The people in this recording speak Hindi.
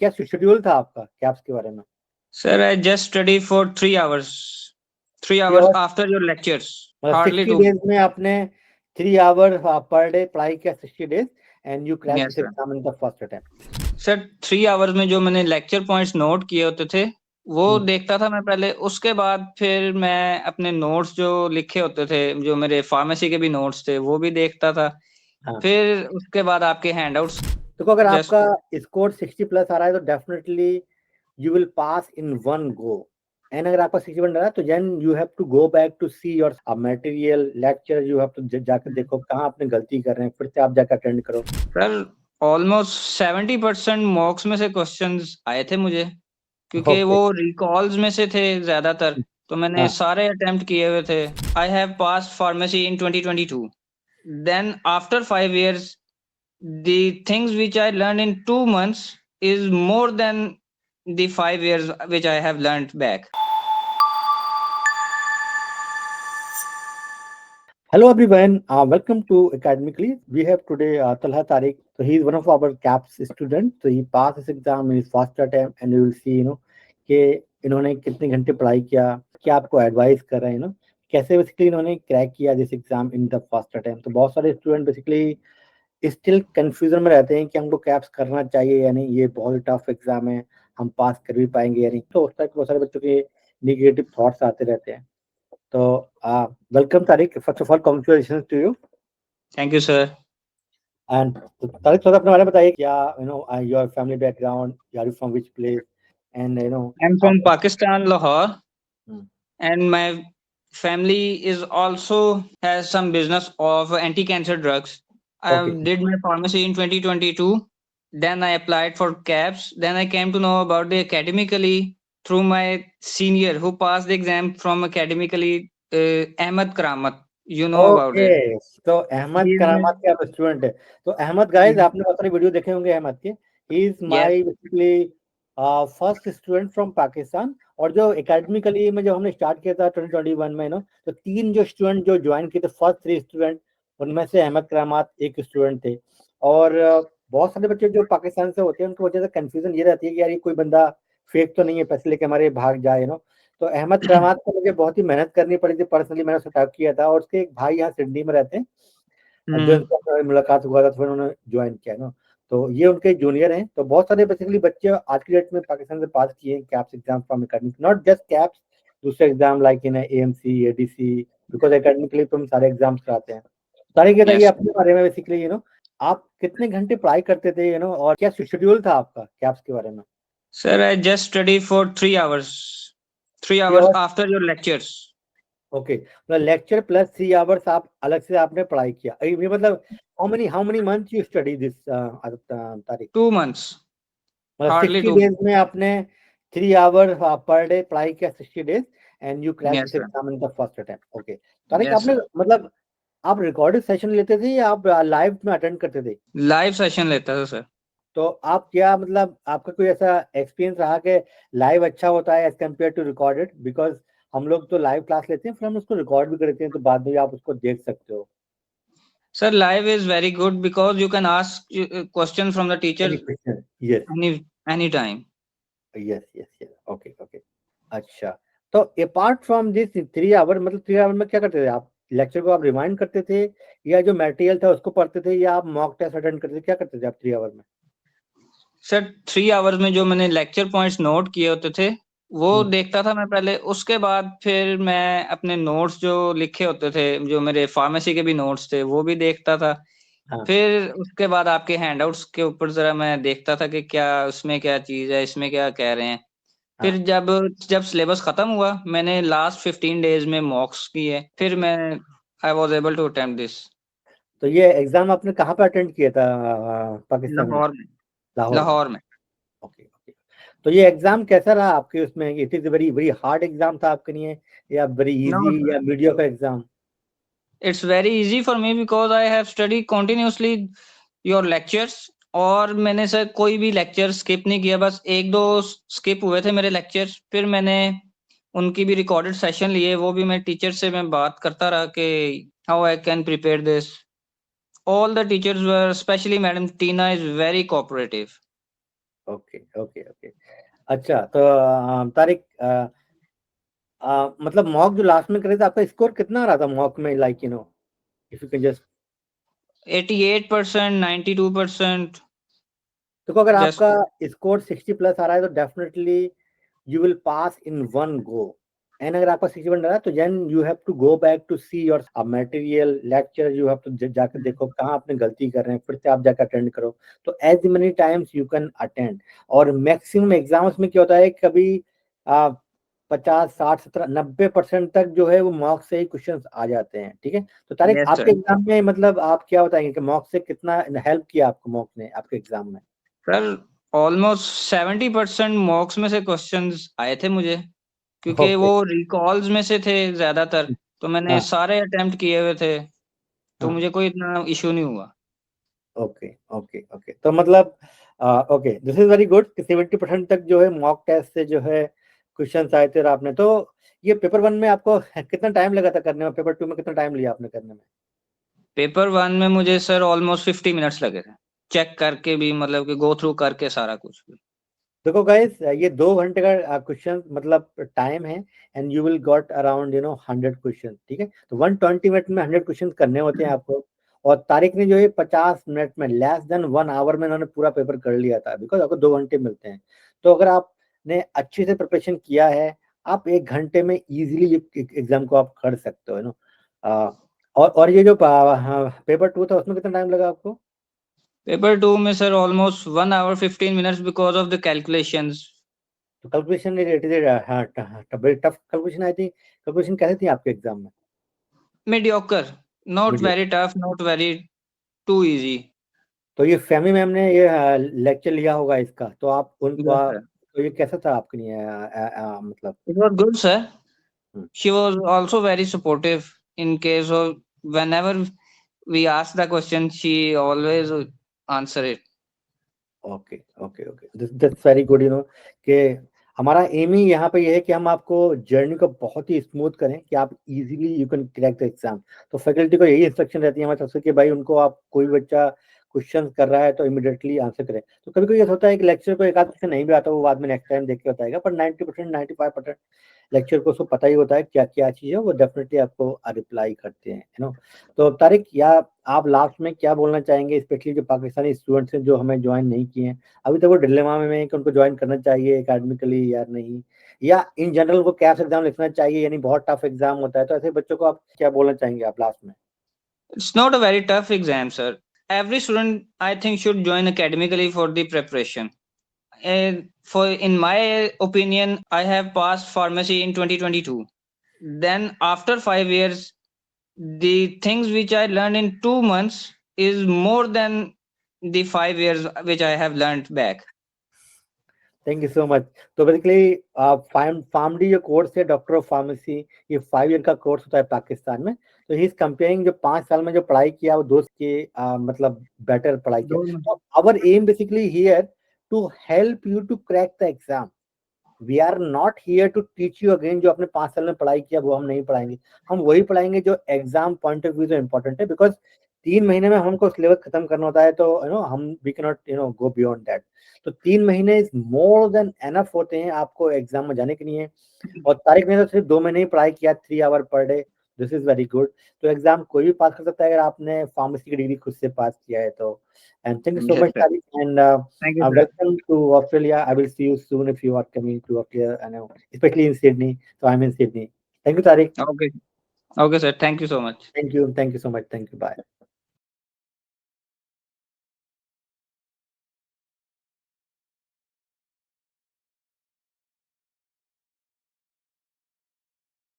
क्या शेड्यूल था आपका कैप्स के बारे में? Sir, I just study for 3 hours. Three 3 hours hours after your lectures. मतलब Hardly 60 2. डेज में आपने 3 आवर पर डे पढ़ाई किया, 60 days, and you crack Yes, this sir. Exam in the first attempt. Sir 3 hours में जो मैंने लेक्चर पॉइंट्स नोट किए होते थे वो हम्म, देखता था मैं पहले, उसके बाद फिर मैं अपने नोट्स जो लिखे होते थे, जो मेरे फार्मेसी के भी नोट्स थे वो भी देखता था। हाँ। फिर उसके बाद आपके हैंडआउट्स देखो, अगर जस्ट आपका स्कोर 60 प्लस आ रहा है तो definitely you will pass in one go. And अगर आपका 61 रहा है तो then you have to go back to see your material lecture, you have to जाकर देखो कहाँ आपने गलती कर रहे हैं, फिर से आप जाकर अटेंड करो। सर ऑलमोस्ट 70% मॉक्स में से क्वेश्चंस आए थे मुझे, क्योंकि ओके। वो रिकॉल्स में से थे ज्यादातर, तो मैंने हाँ। सारे अटेम्प्ट किए हुए थे। I have pass pharmacy in 2022। Then after 5 years the things which I learned in 2 months is more than the 5 years which I have learned back. Hello everyone, welcome to Academically. We have today Talha Tariq. So he is one of our CAPS students. So he passed his exam in his first attempt, and you will see, कि इन्होंने कितने घंटे पढ़ाई किया, क्या आपको एडवाइस कर रहे हैं, कैसे बेसिकली इन्होंने क्रैक किया this exam in the first attempt. तो बहुत सारे स्टूडेंट बेसिकली स्टिल कंफ्यूजन में रहते हैं कि हमको कैप्स करना चाहिए या नहीं, ये बहुत टफ एग्जाम है, हम पास कर भी पाएंगे या नहीं। तो उस तरह के बहुत सारे बच्चों के निगेटिव थॉट्स आते रहते हैं। तो welcome Tariq, first of all congratulation to you. Thank you, sir. And Tariq, थोड़ा अपने बारे में बताइए, क्या your family background, are you from which place, and I'm आप। from Pakistan, Lahore, हम्म, and my family is also has some business of anti-cancer drugs. I okay. did my pharmacy in 2022. Then I applied for CAPS. Then I came to know about the academically through my senior who passed the exam from academically, Ahmed Karamat. You know about it. Okay, तो अहमद He is my, करामात के आप स्टूडेंट है। तो अहमद, गाइस, आपने बहुत सारी वीडियो देखे होंगे अहमद के। He is yes, my basically first student from Pakistan. और जो एकेडमिकली में जब हमने स्टार्ट किया था 2021 में, तो 3 जो स्टूडेंट जो ज्वाइन किए थे, फर्स्ट 3 स्टूडेंट, उनमें से अहमद करामात एक स्टूडेंट थे। और बहुत सारे बच्चे जो पाकिस्तान से होते हैं उनको वजह से कंफ्यूजन ये रहती है कि यार ये कोई बंदा फेक तो नहीं है, पैसे लेके हमारे भाग जाए। तो अहमद करामात को मुझे बहुत ही मेहनत करनी पड़ी थी, पर्सनली मैंने उससे टॉक किया था, और उसके एक भाई यहाँ सिडनी में रहते हैं, जो hmm, इनसे अपना मुलाकात हुआ था, तो फिर उन्होंने ज्वाइन किया। तो ये उनके जूनियर हैं। तो बहुत सारे बेसिकली बच्चे आज की डेट में पाकिस्तान से पास किए हैं CAPS exam from academic, not just CAPS, दूसरे exam like in AMC, ADC, because academically तो हम सारे एग्जाम्स कराते हैं। सारे ये बताइए yes. अपने बारे में बेसिकली, आप कितने घंटे पढ़ाई करते थे, और क्या शेड्यूल था आपका कैप्स के बारे में? Sir, I just study for 3 hours. Three 3 hours hours after your lectures. Okay, मतलब लेक्चर प्लस 3 आवर्स आप अलग से आपने पढ़ाई किया। ये मतलब how many months you study this तारीख? 2 months. मतलब Hardly 60 2. डेज में आपने 3 आवर पर डे पढ़ाई किया, 60 days, and you crack Yes, this sir. Exam in the first attempt. Okay Tariq, Yes, आपने sir. मतलब आप रिकॉर्डेड सेशन लेते थे या आप लाइव में अटेंड करते थे? लाइव सेशन लेता था सर। तो आप क्या मतलब आपका कोई ऐसा एक्सपीरियंस रहा कि लाइव अच्छा होता है as compare to recorded? Because हम लोग तो लाइव क्लास लेते हैं, फिर हम उसको रिकॉर्ड भी करते हैं, तो बाद में भी आप उसको देख सकते हो। Sir, live is very good because you can ask questions from the teacher any question? Yes, anytime. Yes, yes, yes. Okay, okay. अच्छा, तो अपार्ट फ्रॉम दिस 3 आवर, मतलब 3 आवर में क्या करते थे आप? लेक्चर को आप रिमाइंड करते थे, या जो मटेरियल था उसको पढ़ते थे, या आप मॉक टेस्ट अटेंड करते थे? क्या करते थे आप 3 आवर में? सर 3 आवर्स में जो मैंने लेक्चर पॉइंट्स नोट किए होते थे वो हम्म, देखता था मैं पहले, उसके बाद फिर मैं अपने नोट्स जो लिखे होते थे, जो मेरे फार्मेसी के भी नोट्स थे वो भी देखता था। हाँ, फिर उसके बाद आपके हैंडआउट्स के ऊपर जरा मैं देखता था कि क्या उसमें क्या चीज है, इसमें क्या कह रहे हैं। फिर हाँ। जब जब सिलेबस खत्म हुआ मैंने लास्ट 15 डेज में मॉक्स किए, फिर मैं I was able to attempt this. तो ये एग्जाम आपने कहाँ पे अटेंड किया था, पाकिस्तान में? लाहौर में। लाहौर में। लाहौर में। Okay, okay. तो ये एग्जाम कैसा रहा आपके उसमें? It is very very hard exam था आपके लिए, या वेरी नो इजी, सर, या मीडियम का exam? It's very easy for me because I have study continuously your lectures. और मैंने सर कोई भी लेक्चर स्किप नहीं किया, बस एक दो स्किप हुए थे मेरे लेक्चर्स, फिर मैंने उनकी भी रिकॉर्डेड सेशन लिए, वो भी मैं टीचर से मैं बात करता रहा कि how I can prepare this. All the teachers were, specially madam Tina is very cooperative. Okay okay okay. अच्छा तो तारिक, मतलब मॉक जो लास्ट में करे थे, आपका स्कोर कितना आ रहा था मॉक में, like if you can just. 88%, 92%। देखो, अगर जस्ट आपका स्कोर 60 प्लस आ रहा है तो definitely you will pass in one go. And अगर आपका 61 आ रहा है तो then you have to go back to see your material lecture, you have to जाकर देखो कहाँ आपने गलती कर रहे हैं, फिर से आप जाकर अटेंड करो। तो as many times you can attend. और मैक्सिमम एग्जाम्स में क्या होता है, कभी 50, 60, 70, 90% तक जो है वो मॉक से ही क्वेश्चन आ जाते हैं। ठीक है, तो तारिक यस आपके सर। एग्जाम में मतलब आप क्या बताएंगे कि मॉक से कितना हेल्प किया आपको, मॉक ने आपके एग्जाम में? सर ऑलमोस्ट 70% मॉक्स में से क्वेश्चंस आए थे मुझे, क्योंकि ओके। वो रिकॉल्स में से थे ज्यादातर। तो मैंने हाँ सारे अटेम्प्ट किए हुए थे, तो हाँ। मुझे कोई इतना इशू नहीं हुआ। ओके ओके ओके, तो मतलब okay, this is very good कि 70% तक जो है मॉक टेस्ट से जो है क्वेश्चंस आए थे। और आपने तो ये पेपर 1 में आपको कितना टाइम लगा था करने में, पेपर 2 में कितना टाइम लिया आपने करने में? पेपर 1 में मुझे सर ऑलमोस्ट 50 मिनट्स लगे थे, चेक करके भी, मतलब कि गो थ्रू करके सारा कुछ भी। देखो गाइस, ये 2 घंटे का क्वेश्चन मतलब टाइम है, and you will got around 100 question. ठीक है, तो 120 मिनट में 100 क्वेश्चन करने होते हैं आपको। और तारिक ने जो है 50 मिनट में, लेस देन 1 आवर में उन्होंने पूरा पेपर कर लिया था, बिकॉज आपको 2 घंटे मिलते हैं। तो अगर आपने अच्छे से प्रिपरेशन किया है, आप 1 घंटे में इजीली एग्जाम को आप कर सकते हो, और ये जो पेपर 2 था, उसमें कितना टाइम लगा आपको? पेपर 2 में sir almost 1 hour 15 minutes because of the calculations. तो कैलकुलेशन रिलेटेड, हाँ, वेरी टफ कैलकुलेशन आई थी। कैलकुलेशन कैसे थी आपके एग्जाम में? Mediocre, not video. Very tough, not very too easy. तो ये फैमी मैम ने ये लेक्चर लिया होगा इसका, तो आप उनको यस सर, तो ये कैसा था आपके लिए, मतलब? It was good sir. Hmm, She was also very supportive in case of whenever we ask the question, she always answer it. Okay okay okay, that's very good, कि हमारा एम ही यहाँ पे ये है कि हम आपको जर्नी को बहुत ही स्मूथ करें कि आप easily you can crack the exam. तो फैकल्टी को यही इंस्ट्रक्शन रहती है हमारे तरफ से कि भाई उनको, आप कोई बच्चा क्वेश्चन कर रहा है तो इमिडिएटली आंसर करें। तो कभी कभी ये होता है कि लेक्चर को एक आध क्वेश्चन नहीं भी आता, वो बाद में नेक्स्ट टाइम देख के बताएगा, पर 90%, 95% लेक्चर को उसको पता ही होता है क्या क्या चीज है, वो डेफिनेटली आपको रिप्लाई करते हैं, तो तारिक, या आप लास्ट में क्या बोलना चाहेंगे, स्पेशली जो पाकिस्तानी स्टूडेंट्स हैं जो हमें ज्वाइन नहीं किए हैं अभी तक, वो डिलेमा में हैं कि उनको ज्वाइन करना चाहिए एकेडमिकली या नहीं, या इन जनरल को कैप्स एग्जाम लिखना चाहिए, यानी बहुत टफ एग्जाम होता है, तो ऐसे बच्चों को आप क्या बोलना चाहेंगे आप लास्ट में? It's not a very tough exam, sir. Every student, I think, should join academically for the preparation. And for in my opinion, I have passed pharmacy in 2022. Then after 5 years, the things which I learned in 2 months is more than the 5 years which I have learned back. Thank you so much. तो बेसिकली फार्मडी जो कोर्स है, डॉक्टर ऑफ फार्मेसी, ये 5 ईयर का कोर्स होता है पाकिस्तान में। तो ही इज कंपेयरिंग जो 5 साल में जो पढ़ाई किया वो दोस्त के मतलब बेटर पढ़ाई किया। दोनों। तो our aim basically here to help you to crack the exam. We are not here to teach you again, जो आपने 5 साल में पढ़ाई किया वो हम नहीं पढ़ाएंगे। हम वही पढ़ाएंगे जो एग्जाम पॉइंट ऑफ व्यू से इंपॉर्टेंट है, बिकॉज 3 महीने में हमको सिलेबस खत्म करना होता है, तो हम we can not go beyond that. तो 3 महीने इज मोर देन एनफ होते हैं आपको एग्जाम में जाने के लिए। और तारिक ने तो सिर्फ 2 महीने ही पढ़ाई किया, 3 hour per day. This is very good. तो एग्जाम कोई भी पास कर सकता है अगर आपने फार्मेसी की डिग्री खुद से पास किया है तो। And thank you so Yes, much sir. Tariq, and Thank you, sir. welcome to Australia. I will see you soon if you are coming to Australia, especially in Sydney. So I'm in Sydney. Thank you, Tariq. Okay. Okay, sir. Thank you so much. Thank you. Thank you so much. Thank you. Bye.